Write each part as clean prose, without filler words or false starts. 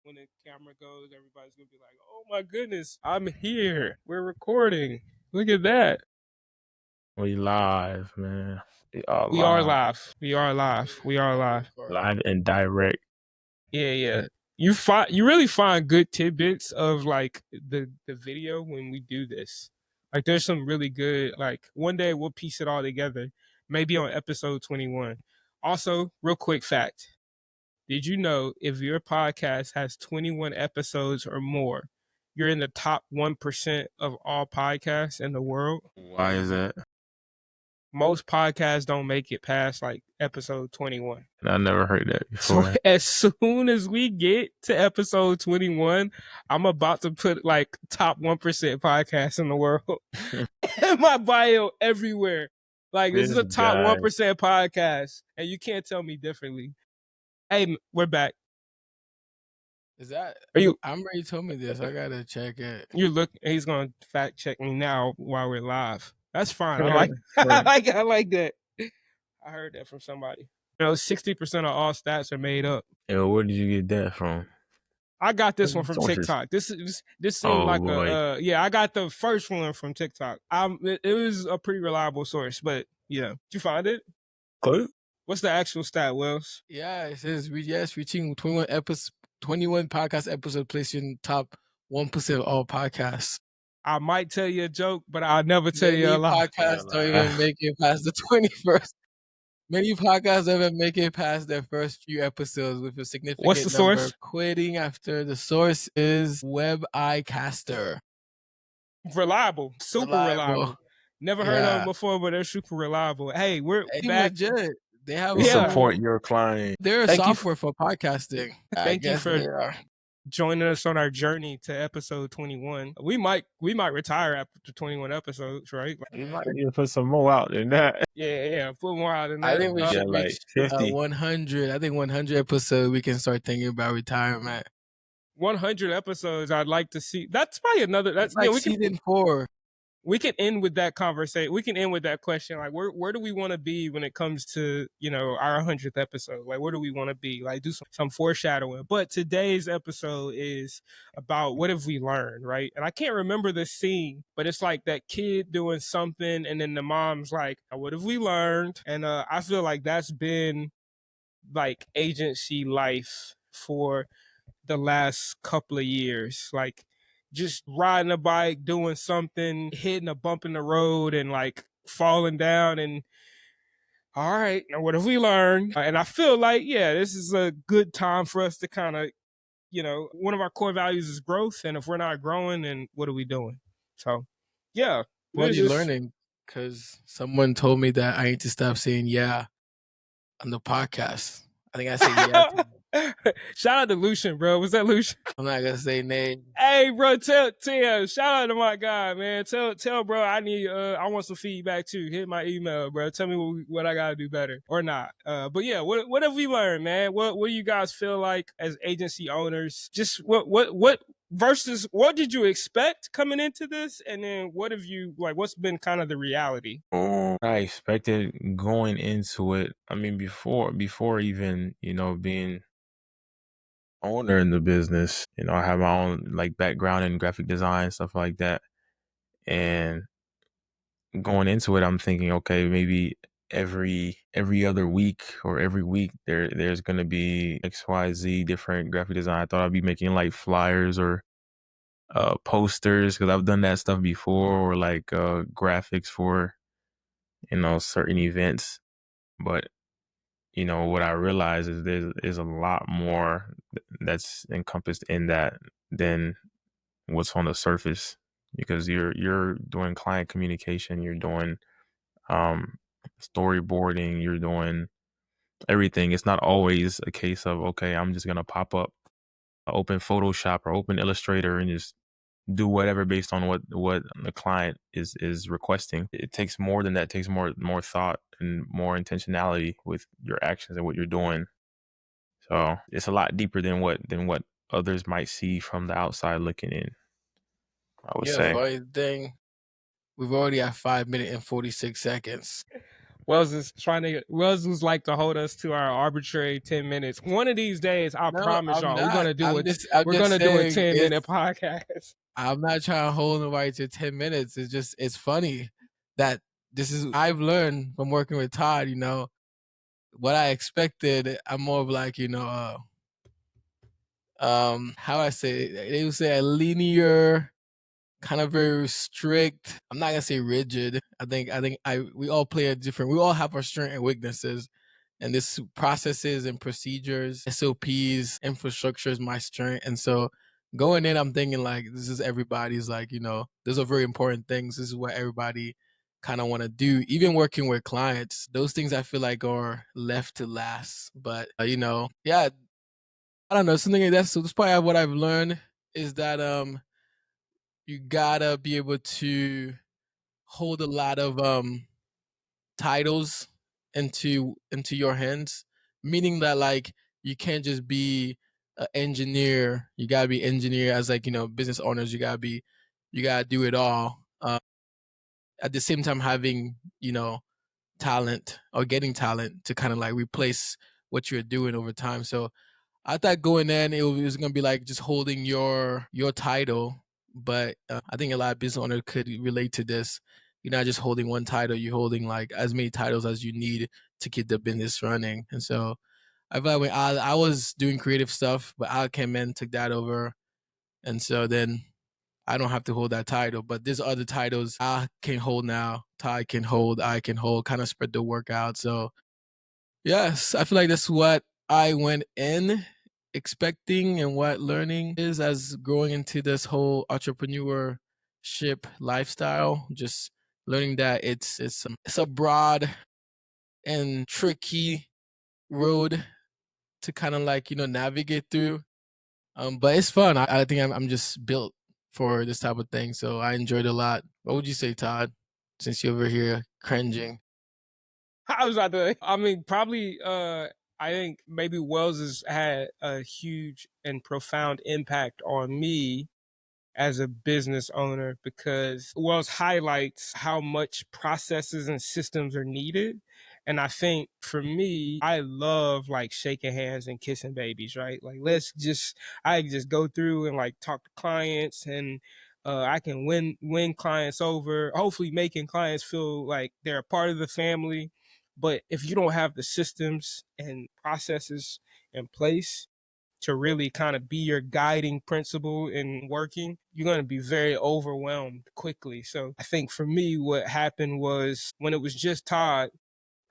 when the camera goes, everybody's gonna be like, "Oh my goodness, I'm here. We're recording. Look at that. We live, man. We are We are live. live. We are live. We are live. Live and direct. Yeah. You really find good tidbits of like the video when we do this. Like there's some really good like one day we'll piece it all together. Maybe on episode 21. Also, real quick fact. Did you know if your podcast has 21 episodes or more, you're in the top 1% of all podcasts in the world? Why is that? Most podcasts don't make it past like episode 21. I never heard that So before. as soon as we get to episode 21, I'm about to put like top 1% podcasts in the world in my bio everywhere. Like this is a top 1% podcast, and you can't tell me differently. Hey, we're back. Is that? Are you? Amber told me this. I gotta check it. You look. He's gonna fact check me now while we're live. That's fine. I like. I like that. I heard that from somebody. 60% of all stats are made up. Yo, where did you get that from? I got this one from TikTok. This seemed like a I got the first one from TikTok. It was a pretty reliable source, but yeah, did you find it? Good. What's the actual stat, Wells? Yeah, it says reaching 21 podcast episode placing top 1% of all podcasts. I might tell you a joke, but I'll never tell you a lie. Podcasts don't even make it past the 21st. Many podcasts don't even make it past their first few episodes with a significant What's the source? Quitting after the source is WebICaster. Reliable. Super reliable. Never heard of them before, but they're super reliable. Hey, we're back. Legit. They have support your client. They're a software for podcasting. Thank you for joining us on our journey to episode 21. We might retire after 21 episodes, right? We might need to put some more out than that. Yeah, put more out than that. I think we should like 50. 100. I think 100 episodes we can start thinking about retirement. 100 episodes I'd like to see. That's probably another. That's like season 4. We can end with that conversation. We can end with that question. Like, where do we want to be when it comes to, our 100th episode? Like, where do we want to be? Like, do some foreshadowing. But today's episode is about what have we learned, right? And I can't remember the scene, but it's like that kid doing something, and then the mom's like, what have we learned? And I feel like that's been like agency life for the last couple of years. Like, just riding a bike, doing something, hitting a bump in the road and like falling down and all right, now what have we learned? And I feel like, this is a good time for us to kind of, one of our core values is growth. And if we're not growing, then what are we doing? So, yeah. What are you learning? Because someone told me that I need to stop saying yeah on the podcast. I think I said yeah. Shout out to Lucian, bro. Was that Lucian? I'm not gonna say name. Hey, bro, tell shout out to my guy, man. Tell bro I want some feedback too. Hit my email, bro. Tell me what I gotta do better or not. But yeah, what have we learned, man? What do you guys feel like as agency owners? Just what versus what did you expect coming into this, and then what have you what's been kind of the reality? I expected going into it. I mean, before even being owner in the business, I have my own like background in graphic design, stuff like that. And going into it, I'm thinking, okay, maybe every other week or every week there's gonna be XYZ different graphic design. I thought I'd be making like flyers or posters, because I've done that stuff before, or like graphics for certain events. But what I realize is there's a lot more that's encompassed in that than what's on the surface, because you're doing client communication, you're doing storyboarding, you're doing everything. It's not always a case of, okay, I'm just gonna pop up, open Photoshop or open Illustrator and just do whatever based on what the client is requesting. It takes more than that. It takes more thought and more intentionality with your actions and what you're doing. So it's a lot deeper than what others might see from the outside looking in, I would say. Funny thing, we've already at 5 minutes and 46 seconds. Wells was like to hold us to our arbitrary 10 minutes. One of these days, I No, promise I'm y'all, not. I'm we're just gonna do a saying 10-minute it's. podcast. I'm not trying to hold nobody to 10 minutes. It's funny that this is I've learned from working with Todd. What I expected. I'm more of like how I say it, they would say a linear, kind of very strict. I'm not gonna say rigid. I think we all play a different. We all have our strengths and weaknesses, and this processes and procedures, SOPs, infrastructure is my strength. And so going in, I'm thinking like this is everybody's like those are very important things. This is what everybody kind of want to do. Even working with clients, those things I feel like are left to last. But yeah, I don't know. Something that's probably what I've learned is that you gotta be able to hold a lot of titles into your hands, meaning that like you can't just be an engineer. You gotta be engineer as like business owners. You gotta do it all. At the same time, having talent or getting talent to kind of like replace what you're doing over time. So I thought going in it was gonna be like just holding your title, but I think a lot of business owners could relate to this. You're not just holding one title; you're holding like as many titles as you need to keep the business running. And so I felt like when I was doing creative stuff, but Al came in, took that over, and so then I don't have to hold that title. But there's other titles I can hold now. Ty can hold, I can hold, kind of spread the work out. So yes, I feel like that's what I went in expecting and what learning is as growing into this whole entrepreneurship lifestyle. Just learning that it's a broad and tricky road to kind of like navigate through. But it's fun. I think I'm just built for this type of thing, so I enjoyed it a lot. What would you say, Todd? Since you're over here cringing. I was about to. I mean, probably. I think maybe Wells has had a huge and profound impact on me as a business owner because Wells highlights how much processes and systems are needed. And I think for me, I love like shaking hands and kissing babies, right? Like, I just go through and like talk to clients and I can win clients over, hopefully making clients feel like they're a part of the family. But if you don't have the systems and processes in place, to really kind of be your guiding principle in working, you're going to be very overwhelmed quickly. So I think for me, what happened was when it was just Todd,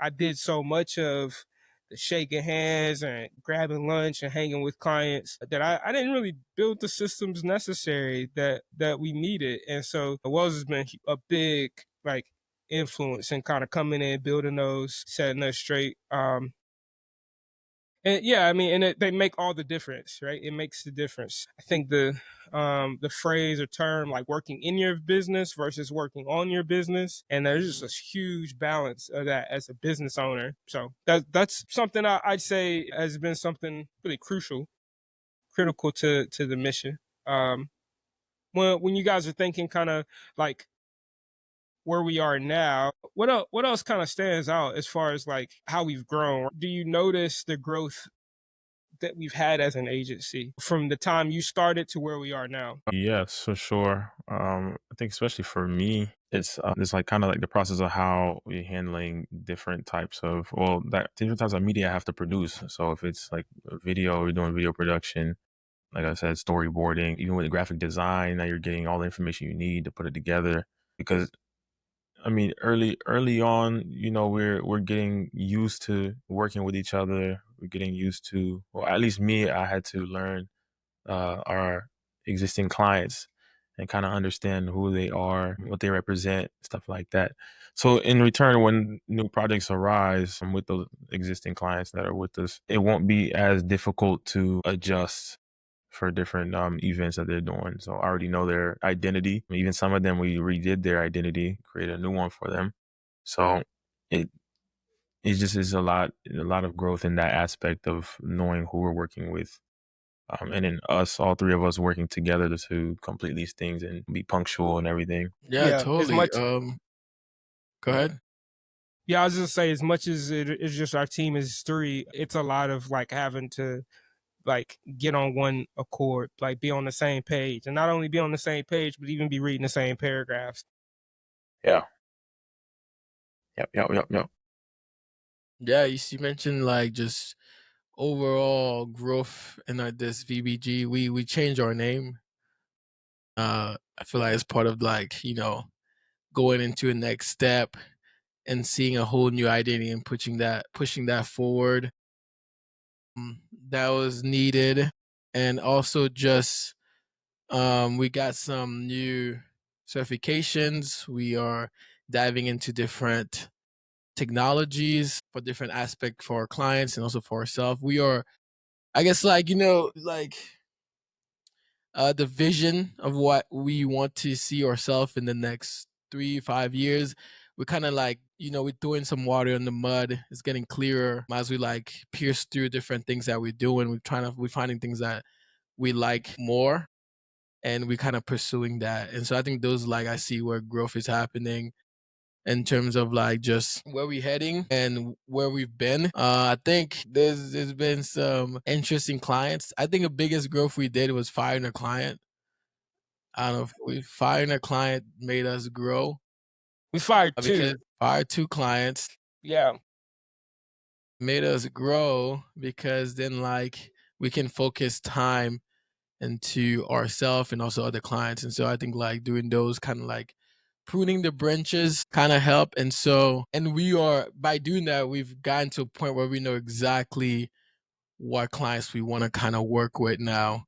I did so much of the shaking hands and grabbing lunch and hanging with clients that I didn't really build the systems necessary that we needed. And so Wells has been a big like influence in kind of coming in, building those, setting us straight. And yeah, I mean, and they make all the difference, right? It makes the difference. I think the phrase or term like working in your business versus working on your business, and there's just a huge balance of that as a business owner. So that's something I'd say has been something really critical to the mission. Um, when you guys are thinking kind of like where we are now, what else kind of stands out as far as like how we've grown? Do you notice the growth that we've had as an agency from the time you started to where we are now? Yes, for sure. I think especially for me, it's like kind of like the process of how we're handling different types of that different types of media I have to produce. So if it's like a video, we're doing video production, like I said, storyboarding, even with graphic design, now you're getting all the information you need to put it together. Because I mean, early on, we're getting used to working with each other. We're getting used to, well, at least me, I had to learn our existing clients and kind of understand who they are, what they represent, stuff like that. So in return, when new projects arise with the existing clients that are with us, it won't be as difficult to adjust for different events that they're doing. So I already know their identity. Even some of them, we redid their identity, created a new one for them. So it it just is a lot of growth in that aspect of knowing who we're working with, and then all three of us working together to complete these things and be punctual and everything. Yeah, Yeah, as totally. much Go ahead. Yeah, I was just say as much as it's just our team is three, it's a lot of like having to like get on one accord, like be on the same page, and not only be on the same page, but even be reading the same paragraphs. Yeah. Yep. Yep. Yep. Yep. Yeah, you mentioned like just overall growth in this VBG. We changed our name. I feel like it's part of like going into a next step and seeing a whole new identity and pushing that forward. That was needed, and also just we got some new certifications. We are diving into different technologies for different aspects for our clients and also for ourselves. We are, I guess, like like the vision of what we want to see ourselves in the next 3 5 years. We're kind of like we're throwing some water in the mud. It's getting clearer as we like pierce through different things that we're doing. We're finding things that we like more, and we kind of pursuing that. And so I think those, like, I see where growth is happening in terms of like just where we're heading and where we've been. I think there's been some interesting clients. I think the biggest growth we did was firing a client. I don't know if we firing a client made us grow We fired because two. fired two clients Yeah. made us grow because then like we can focus time into ourselves and also other clients. And so I think like doing those kind of like pruning the branches kind of help. And so, and we are, by doing that, we've gotten to a point where we know exactly what clients we want to kind of work with now,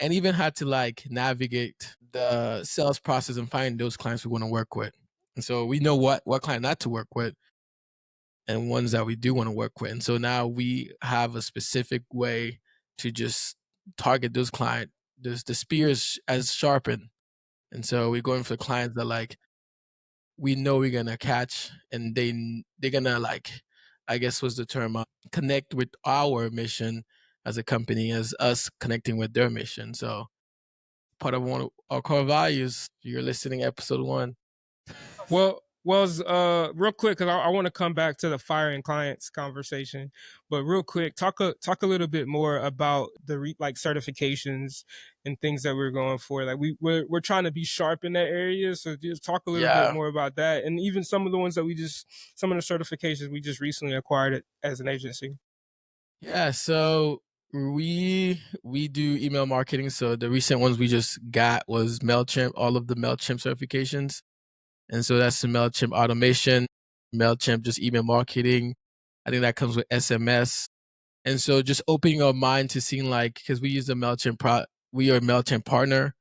and even had to like navigate the sales process and find those clients we want to work with. And so we know what client not to work with and ones that we do want to work with. And so now we have a specific way to just target those clients. The spear is as sharpened. And so we're going for clients that like we know we're gonna catch, and they're gonna like, I guess what's the term, connect with our mission as a company as us connecting with their mission. So part of one of our core values. You're listening episode 1. Real quick, because I want to come back to the firing clients conversation, but real quick, talk a little bit more about the like certifications and things that we're going for. Like we're trying to be sharp in that area, so just talk a little bit Yeah. more about that, and even some of the ones that some of the certifications we just recently acquired it as an agency. Yeah, so we do email marketing. So the recent ones we just got was MailChimp, all of the MailChimp certifications. And so that's the MailChimp automation, MailChimp just email marketing. I think that comes with SMS. And so just opening our mind to seeing like, because we use the we are a MailChimp partner.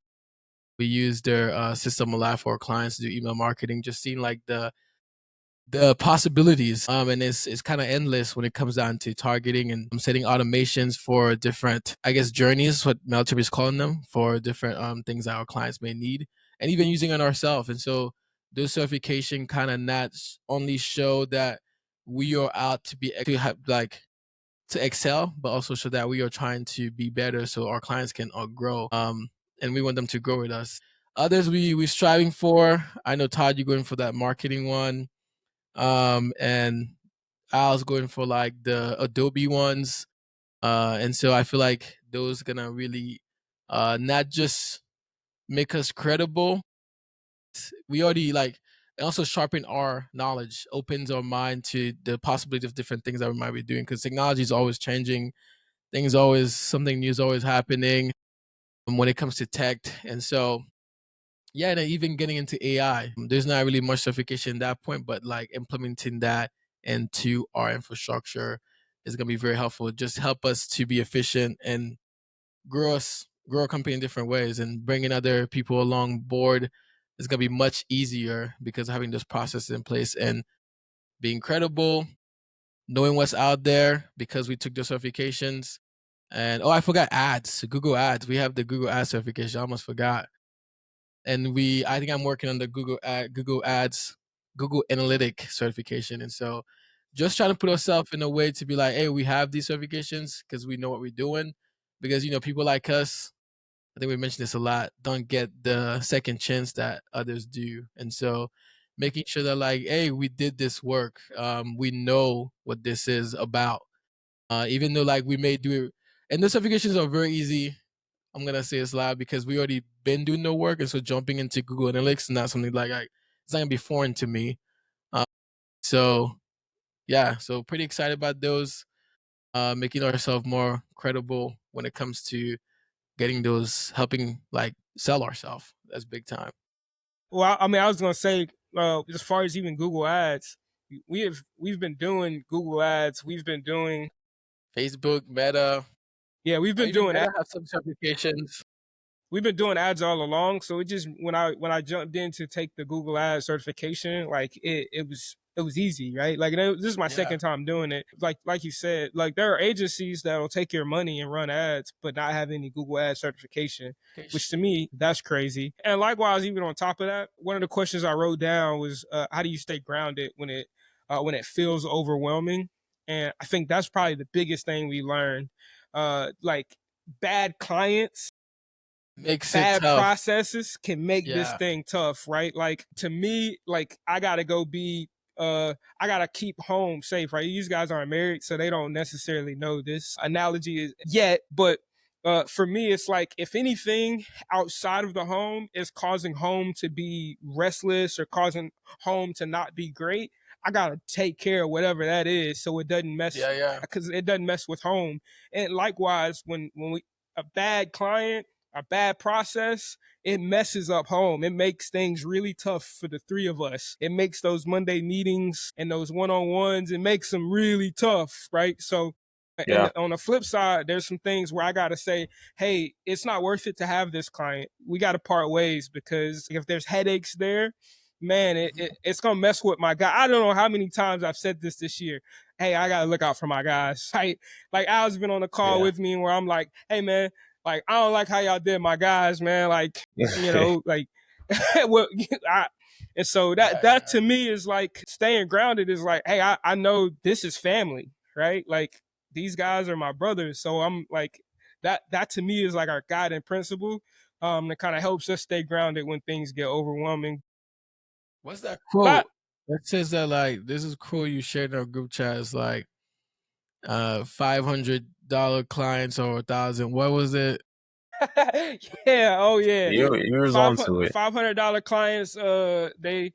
We use their system a lot for our clients to do email marketing, just seeing like the possibilities, and it's kind of endless when it comes down to targeting and setting automations for different, I guess, journeys, what Meltip is calling them, for different things that our clients may need, and even using it ourselves. And so those certification kind of not only show that we are out to be to have like to excel, but also show that we are trying to be better so our clients can grow, and we want them to grow with us. Others we striving for, I know Todd, you're going for that marketing one, and I was going for like the Adobe ones. And so I feel like those gonna really not just make us credible. We already like, and also sharpen our knowledge, opens our mind to the possibility of different things that we might be doing, because technology is always changing. Things always, something new is always happening when it comes to tech. And so yeah, and even getting into AI. There's not really much certification at that point, but like implementing that into our infrastructure is gonna be very helpful. Just help us to be efficient and grow a company in different ways, and bringing other people along board is gonna be much easier because of having those processes in place and being credible, knowing what's out there because we took the certifications. And oh, I forgot ads, Google Ads. We have the Google Ads certification. I almost forgot. And I think I'm working on the Google Ads, Google Analytic certification. And so just trying to put ourselves in a way to be like, hey, we have these certifications because we know what we're doing. Because people like us, I think we mentioned this a lot, don't get the second chance that others do. And so making sure that like, hey, we did this work. We know what this is about. Even though like we may do it, and the certifications are very easy. I'm gonna say it's loud because we already been doing the work, and so jumping into Google Analytics is not something like it's not gonna be foreign to me. So yeah, so pretty excited about those. Making ourselves more credible when it comes to getting those, helping like sell ourselves. That's big time. Well, I mean, I was gonna say, as far as even Google Ads, we've been doing Google Ads. We've been doing Facebook, Meta, yeah, we've been even doing Meta have some certifications. we've been doing ads all along. So it just when I jumped in to take the Google Ads certification, like it was easy, right? Like this is my Yeah. second time doing it. Like you said, like there are agencies that'll take your money and run ads, but not have any Google Ads certification, which to me that's crazy. And likewise, even on top of that, one of the questions I wrote down was, how do you stay grounded when it feels overwhelming? And I think that's probably the biggest thing we learned. Like bad clients, Makes it bad tough. processes can make this Yeah. thing tough, right? Like to me, like I gotta go be I gotta keep home safe, right? These guys aren't married, so they don't necessarily know this analogy is yet, but for me, it's like if anything outside of the home is causing home to be restless or causing home to not be great, I gotta take care of whatever that is so it doesn't mess, Yeah, yeah. because it doesn't mess with home. And likewise, when we a bad client, a bad process, it messes up home. It makes things really tough for the three of us. It makes those Monday meetings and those one-on-ones, it makes them really tough, right? So, and Yeah. on the flip side, there's some things where I got to say, hey, it's not worth it to have this client. We got to part ways, because if there's headaches there, man, it's going to mess with my guy. I don't know how many times I've said this year. Hey, I got to look out for my guys, right? Like Al's been on the call Yeah. with me where I'm like, hey, man, like I don't like how y'all did my guys, man. Like, like well, and so Yeah, that yeah. to me is like staying grounded is like, hey, I know this is family, right? Like these guys are my brothers, so I'm like that to me is like our guiding principle, that kind of helps us stay grounded when things get overwhelming. What's that But quote that says that like this is cool you shared in our group chat? It's like $500 clients or 1,000. What was it? yeah, oh yeah, You was five onto it. $500 clients. They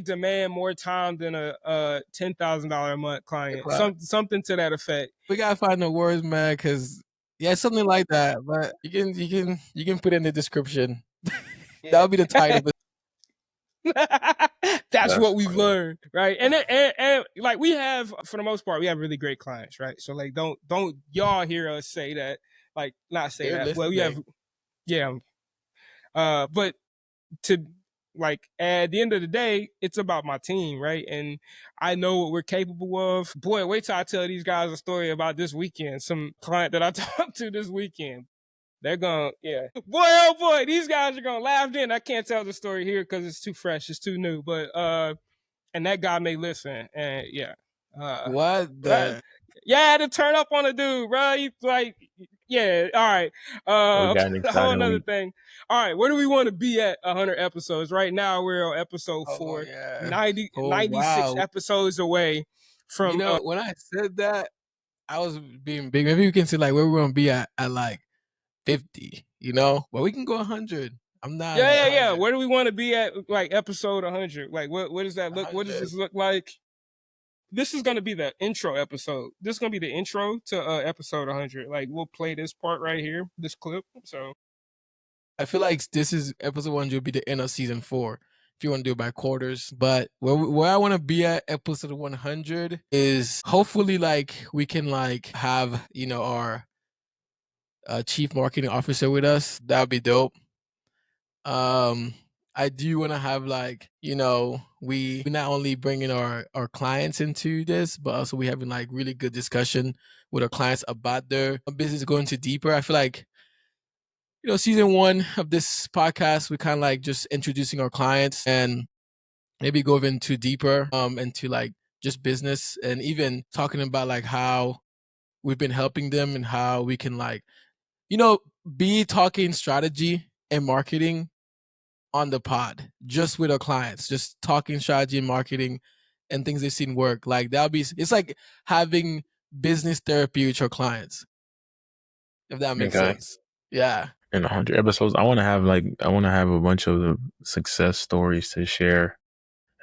demand more time than a $10,000 a month client. Something to that effect. We gotta find the words, man, because yeah, something like that. But you can put it in the description. Yeah. That'll be the title. But That's That's what we've funny. learned, right? And like we have, for the most part, we have really great clients, right? So like, don't y'all hear us say that, like not say they're that. Well, we have, listening. yeah, but to like at the end of the day, it's about my team, right? And I know what we're capable of. Boy, wait till I tell these guys a story about this weekend. Some client that I talked to this weekend. They're gonna, yeah. Boy, oh boy, these guys are gonna laugh then. I can't tell the story here because it's too fresh, it's too new. But and that guy may listen. And yeah. Uh What uh, the? yeah, I had to turn up on a dude, bro. He like, yeah, all right. We got an A whole exciting another week. thing. All right, where do we want to be at 100 episodes? Right now, we're on episode Oh 4, yeah. 90, Oh 96 wow. episodes away You from. know, when I said that, I was being big. Maybe you can say like where we're gonna be at like 50. You know, but we can go 100. I'm not Yeah, at yeah, yeah. 100. Where do we want to be at, like episode 100? Like, what does that look? What does 100. this look like? This is gonna be the intro episode. This is gonna be the intro to episode 100. Like, we'll play this part right here, this clip. So I feel like this is episode 1 will be the end of season 4 if you want to do it by quarters. But where I want to be at episode 100 is hopefully like we can like have our chief marketing officer with us. That'd be dope. I do want to have like we not only bringing our clients into this, but also we having like really good discussion with our clients about their business going to deeper. I feel like season 1 of this podcast, we kind of like just introducing our clients and maybe go into deeper into like just business and even talking about like how we've been helping them and how we can like be talking strategy and marketing on the pod, just with our clients, just talking strategy and marketing and things they've seen work. Like it's like having business therapy with your clients, if that makes Okay. sense. Yeah. In 100 episodes, I want to have a bunch of the success stories to share,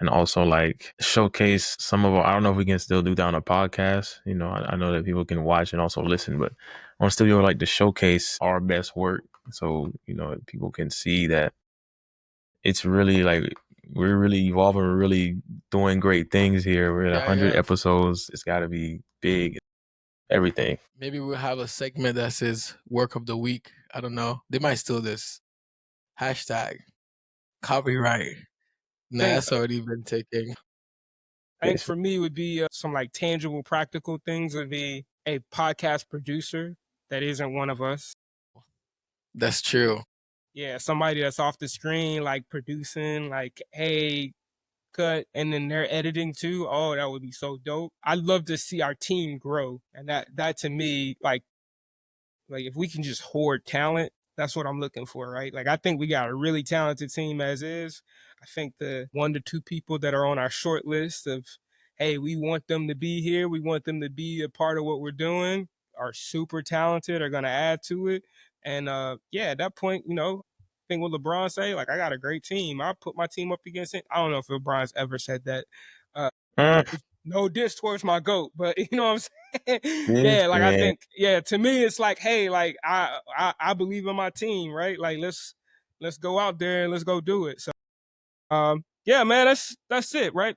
and also like showcase some of our, I don't know if we can still do that on a podcast. You know, I know that people can watch and also listen, but I want to still be able like to showcase our best work. So, you know, people can see that it's really like we're really evolving, we're really doing great things here. We're at Yeah, 100 yeah. episodes. It's got to be big, everything. Maybe we'll have a segment that says work of the week. I don't know. They might steal this. Hashtag copyright. Nah, think that's already been taken. I think for me would be some like tangible, practical things would be a podcast producer that isn't one of us. That's true. Yeah, somebody that's off the screen, like producing, like, hey, cut, and then they're editing too. Oh, that would be so dope. I'd love to see our team grow. And that to me, like if we can just hoard talent, that's what I'm looking for, right? Like I think we got a really talented team as is. I think the 1 to 2 people that are on our short list of, hey, we want them to be here, we want them to be a part of what we're doing, are super talented, are gonna add to it. And yeah, at that point, you know, I think what LeBron say, like I got a great team. I put my team up against it. I don't know if LeBron's ever said that. No diss towards my goat, but you know what I'm saying? This Yeah, like I man, think, yeah, to me it's like, hey, like I believe in my team, right? Like let's go out there and let's go do it. So yeah, man, that's it, right?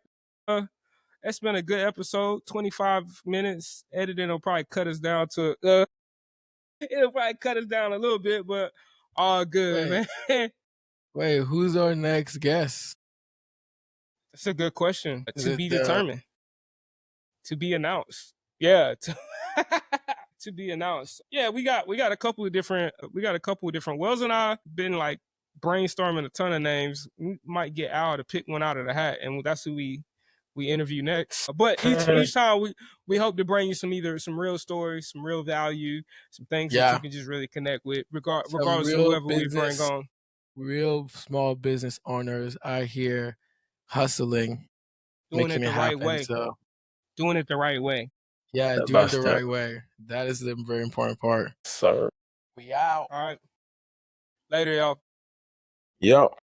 It's been a good episode. 25 minutes. Editing will probably cut us down to it'll probably cut us down a little bit, but all good, man. Wait, who's our next guest? That's a good question. Is To it be the determined. To be announced. Yeah. To be announced. Yeah, we got a couple of different Wells and I been like brainstorming a ton of names. We might get Al to pick one out of the hat, and that's who we interview next. But each time we hope to bring you either some real stories, some real value, some things that you Yeah, can just really connect with, some regardless of real whoever we bring business, on. real small business owners are here hustling, Doing making it it the right happen. way. So Doing it the right way. yeah, doing it that's the that, right way. That is the very important part. sir. We out. All right. Later, y'all. Yep.